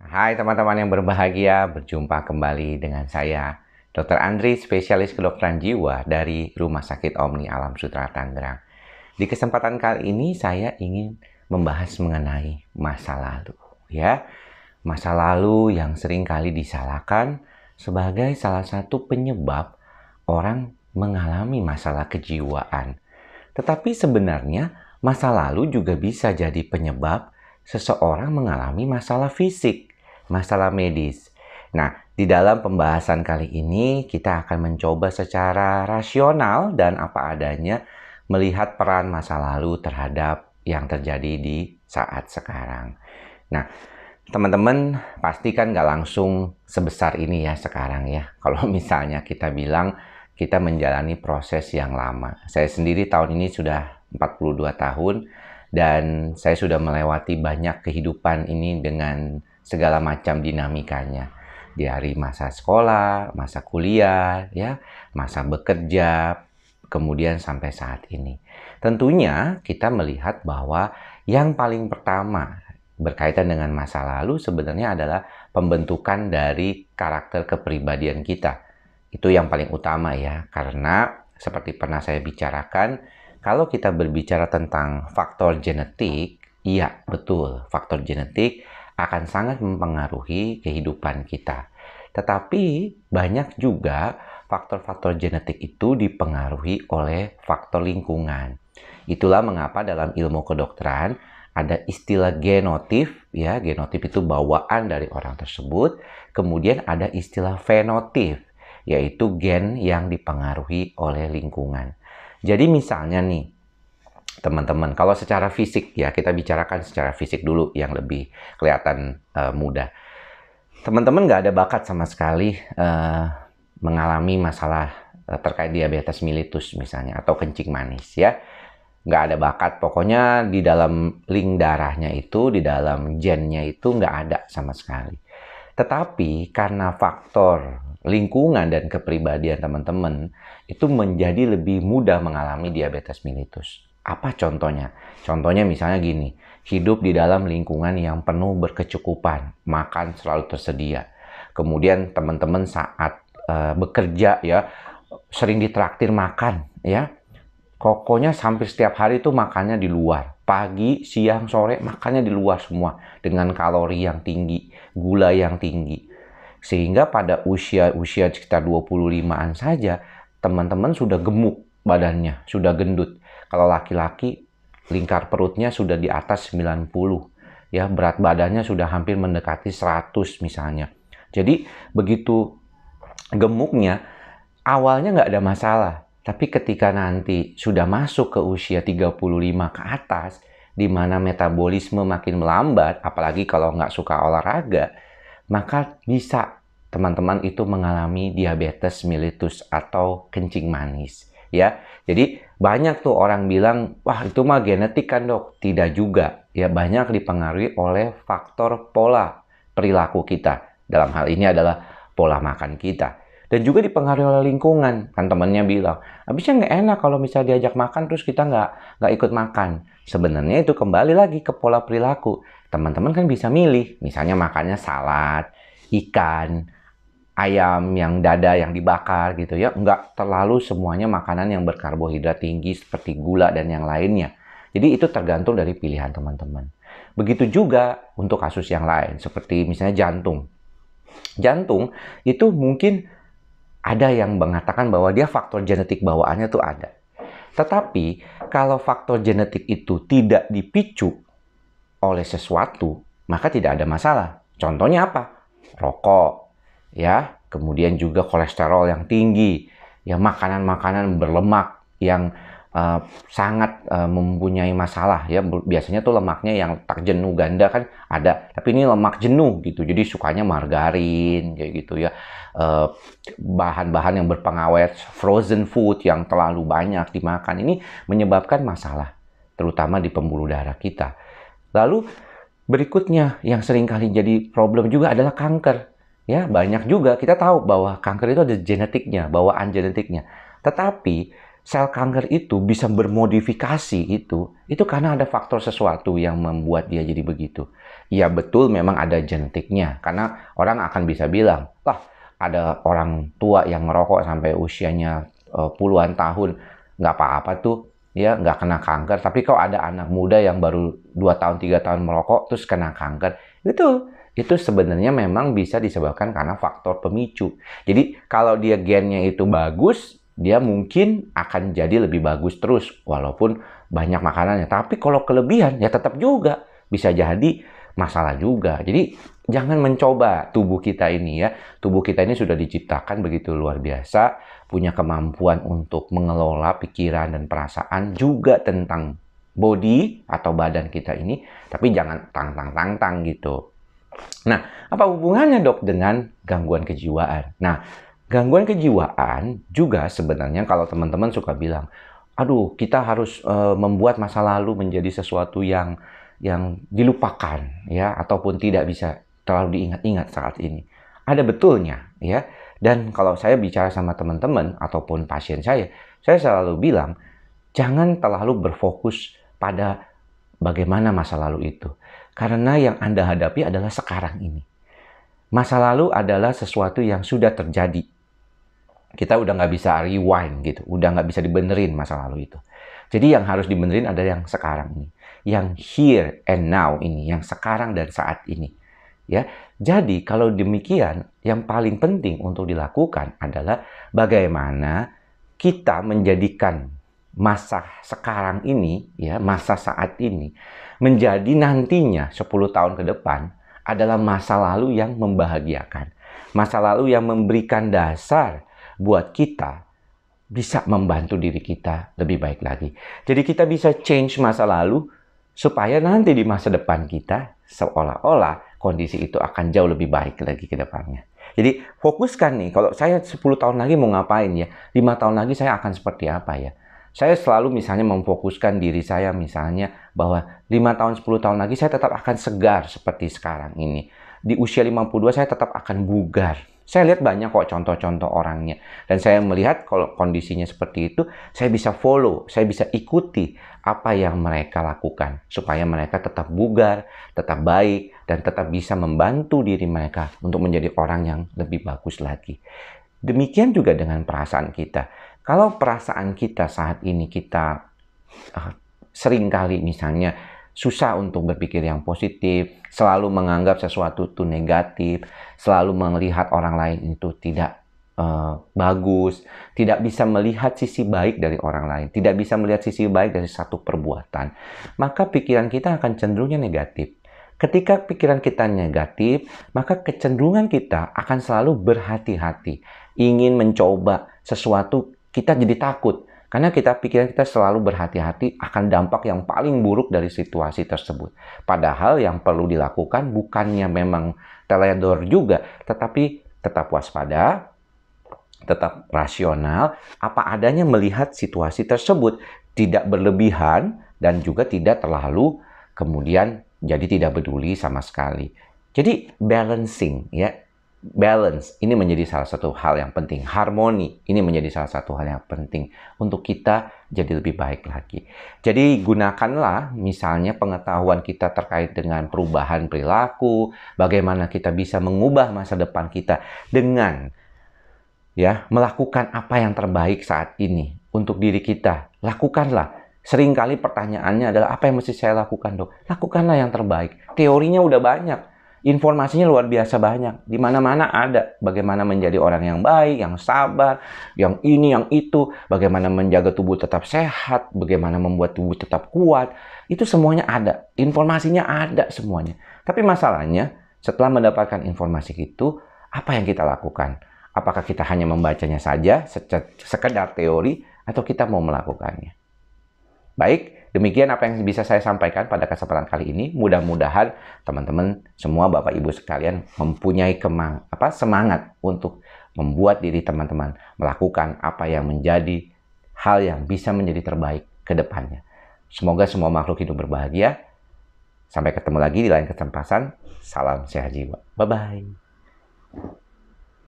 Hai teman-teman yang berbahagia, berjumpa kembali dengan saya, Dr. Andri, spesialis kedokteran jiwa dari Rumah Sakit Omni Alam Sutera Tangerang. Di kesempatan kali ini saya ingin membahas mengenai masa lalu, ya. Masa lalu yang sering kali disalahkan sebagai salah satu penyebab orang mengalami masalah kejiwaan. Tetapi sebenarnya masa lalu juga bisa jadi penyebab seseorang mengalami masalah fisik, masalah medis. Nah, di dalam pembahasan kali ini kita akan mencoba secara rasional dan apa adanya melihat peran masa lalu terhadap yang terjadi di saat sekarang. Nah, teman-teman pasti kan nggak langsung sebesar ini ya sekarang ya. Kalau misalnya kita bilang kita menjalani proses yang lama. Saya sendiri tahun ini sudah 42 tahun dan saya sudah melewati banyak kehidupan ini dengan segala macam dinamikanya. Dari masa sekolah, masa kuliah, ya, masa bekerja, kemudian sampai saat ini. Tentunya kita melihat bahwa yang paling pertama berkaitan dengan masa lalu sebenarnya adalah pembentukan dari karakter kepribadian kita. Itu yang paling utama ya, karena seperti pernah saya bicarakan, kalau kita berbicara tentang faktor genetik, iya betul, faktor genetik akan sangat mempengaruhi kehidupan kita. Tetapi banyak juga faktor-faktor genetik itu dipengaruhi oleh faktor lingkungan. Itulah mengapa dalam ilmu kedokteran ada istilah genotip, ya, genotip itu bawaan dari orang tersebut. Kemudian ada istilah fenotip, yaitu gen yang dipengaruhi oleh lingkungan. Jadi misalnya nih, teman-teman, kalau secara fisik ya, kita bicarakan secara fisik dulu yang lebih kelihatan mudah. Teman-teman nggak ada bakat sama sekali mengalami masalah terkait diabetes mellitus misalnya, atau kencing manis ya. Nggak ada bakat, pokoknya di dalam link darahnya itu, di dalam gennya itu nggak ada sama sekali. Tetapi karena faktor lingkungan dan kepribadian teman-teman itu menjadi lebih mudah mengalami diabetes mellitus. Apa contohnya? Contohnya misalnya gini, hidup di dalam lingkungan yang penuh berkecukupan, makan selalu tersedia. Kemudian teman-teman saat bekerja ya, sering ditraktir makan ya. Pokoknya hampir setiap hari itu makannya di luar. Pagi, siang, sore makannya di luar semua. Dengan kalori yang tinggi, gula yang tinggi. Sehingga pada usia sekitar 25-an saja, teman-teman sudah gemuk badannya, sudah gendut. Kalau laki-laki, lingkar perutnya sudah di atas 90. Ya, berat badannya sudah hampir mendekati 100 misalnya. Jadi, begitu gemuknya, awalnya nggak ada masalah. Tapi ketika nanti sudah masuk ke usia 35 ke atas, di mana metabolisme makin melambat, apalagi kalau nggak suka olahraga, maka bisa teman-teman itu mengalami diabetes mellitus atau kencing manis. Ya, jadi banyak tuh orang bilang, wah itu mah genetik kan dok? Tidak juga. Ya, banyak dipengaruhi oleh faktor pola perilaku kita. Dalam hal ini adalah pola makan kita. Dan juga dipengaruhi oleh lingkungan. Kan temennya bilang, habisnya nggak enak kalau misalnya diajak makan terus kita nggak ikut makan. Sebenarnya itu kembali lagi ke pola perilaku. Teman-teman kan bisa milih. Misalnya makannya salad, ikan, ayam yang dada yang dibakar gitu ya. Nggak terlalu semuanya makanan yang berkarbohidrat tinggi seperti gula dan yang lainnya. Jadi itu tergantung dari pilihan teman-teman. Begitu juga untuk kasus yang lain. Seperti misalnya jantung. Jantung itu mungkin ada yang mengatakan bahwa dia faktor genetik bawaannya tuh ada. Tetapi kalau faktor genetik itu tidak dipicu oleh sesuatu, maka tidak ada masalah. Contohnya apa? Rokok, ya, kemudian juga kolesterol yang tinggi, ya, makanan-makanan berlemak yang sangat mempunyai masalah ya. Biasanya tuh lemaknya yang tak jenuh ganda kan ada, tapi ini lemak jenuh gitu, jadi sukanya margarin kayak gitu ya. Bahan-bahan yang berpengawet, frozen food yang terlalu banyak dimakan, ini menyebabkan masalah terutama di pembuluh darah kita. Lalu berikutnya yang sering kali jadi problem juga adalah kanker. Ya, banyak juga kita tahu bahwa kanker itu ada genetiknya, bawaan genetiknya. Tetapi sel kanker itu bisa bermodifikasi itu karena ada faktor sesuatu yang membuat dia jadi begitu. Ya betul memang ada jentiknya, karena orang akan bisa bilang, lah ada orang tua yang ngerokok sampai usianya puluhan tahun, nggak apa-apa tuh, ya nggak kena kanker. Tapi kalau ada anak muda yang baru 2 tahun, 3 tahun merokok, terus kena kanker, itu sebenarnya memang bisa disebabkan karena faktor pemicu. Jadi kalau dia gennya itu bagus, dia mungkin akan jadi lebih bagus terus, walaupun banyak makanannya. Tapi kalau kelebihan, ya tetap juga bisa jadi masalah juga. Jadi jangan mencoba tubuh kita ini ya. Tubuh kita ini sudah diciptakan begitu luar biasa, punya kemampuan untuk mengelola pikiran dan perasaan juga tentang body atau badan kita ini, tapi jangan tang-tang gitu. Nah, apa hubungannya dok dengan gangguan kejiwaan? Nah, gangguan kejiwaan juga sebenarnya kalau teman-teman suka bilang, aduh kita harus membuat masa lalu menjadi sesuatu yang dilupakan ya, ataupun tidak bisa terlalu diingat-ingat saat ini. Ada betulnya ya. Dan kalau saya bicara sama teman-teman ataupun pasien saya selalu bilang jangan terlalu berfokus pada bagaimana masa lalu itu. Karena yang Anda hadapi adalah sekarang ini. Masa lalu adalah sesuatu yang sudah terjadi. Kita udah nggak bisa rewind gitu, udah nggak bisa dibenerin masa lalu itu. Jadi yang harus dibenerin adalah yang sekarang ini, yang here and now ini, yang sekarang dan saat ini. Ya, jadi kalau demikian, yang paling penting untuk dilakukan adalah bagaimana kita menjadikan masa sekarang ini, ya, masa saat ini, menjadi nantinya 10 tahun ke depan adalah masa lalu yang membahagiakan. Masa lalu yang memberikan dasar buat kita bisa membantu diri kita lebih baik lagi. Jadi kita bisa change masa lalu supaya nanti di masa depan kita seolah-olah kondisi itu akan jauh lebih baik lagi ke depannya. Jadi fokuskan nih, kalau saya 10 tahun lagi mau ngapain ya, 5 tahun lagi saya akan seperti apa ya. Saya selalu misalnya memfokuskan diri saya misalnya bahwa 5 tahun, 10 tahun lagi saya tetap akan segar seperti sekarang ini. Di usia 52 saya tetap akan bugar. Saya lihat banyak kok contoh-contoh orangnya. Dan saya melihat kalau kondisinya seperti itu, saya bisa follow, saya bisa ikuti apa yang mereka lakukan. Supaya mereka tetap bugar, tetap baik, dan tetap bisa membantu diri mereka untuk menjadi orang yang lebih bagus lagi. Demikian juga dengan perasaan kita. Kalau perasaan kita saat ini kita seringkali misalnya susah untuk berpikir yang positif, selalu menganggap sesuatu itu negatif, selalu melihat orang lain itu tidak bagus, tidak bisa melihat sisi baik dari orang lain, tidak bisa melihat sisi baik dari satu perbuatan, maka pikiran kita akan cenderungnya negatif. Ketika pikiran kita negatif, maka kecenderungan kita akan selalu berhati-hati, ingin mencoba sesuatu, kita jadi takut. Karena pikiran kita selalu berhati-hati akan dampak yang paling buruk dari situasi tersebut. Padahal yang perlu dilakukan bukannya memang teledor juga, tetapi tetap waspada, tetap rasional, apa adanya melihat situasi tersebut. Tidak berlebihan dan juga tidak terlalu kemudian jadi tidak peduli sama sekali. Jadi balancing ya. Balance ini menjadi salah satu hal yang penting. Harmoni ini menjadi salah satu hal yang penting untuk kita jadi lebih baik lagi. Jadi gunakanlah misalnya pengetahuan kita terkait dengan perubahan perilaku, bagaimana kita bisa mengubah masa depan kita dengan ya melakukan apa yang terbaik saat ini untuk diri kita. Lakukanlah. Seringkali pertanyaannya adalah apa yang mesti saya lakukan, dok? Lakukanlah yang terbaik. Teorinya udah banyak. Informasinya luar biasa banyak. Di mana-mana ada bagaimana menjadi orang yang baik, yang sabar, yang ini, yang itu. Bagaimana menjaga tubuh tetap sehat, bagaimana membuat tubuh tetap kuat. Itu semuanya ada. Informasinya ada semuanya. Tapi masalahnya, setelah mendapatkan informasi itu, apa yang kita lakukan? Apakah kita hanya membacanya saja, sekedar teori, atau kita mau melakukannya? Baik, demikian apa yang bisa saya sampaikan pada kesempatan kali ini. Mudah-mudahan teman-teman semua Bapak Ibu sekalian mempunyai semangat untuk membuat diri teman-teman melakukan apa yang menjadi hal yang bisa menjadi terbaik ke depannya. Semoga semua makhluk hidup berbahagia. Sampai ketemu lagi di lain kesempatan. Salam sehat jiwa. Bye-bye.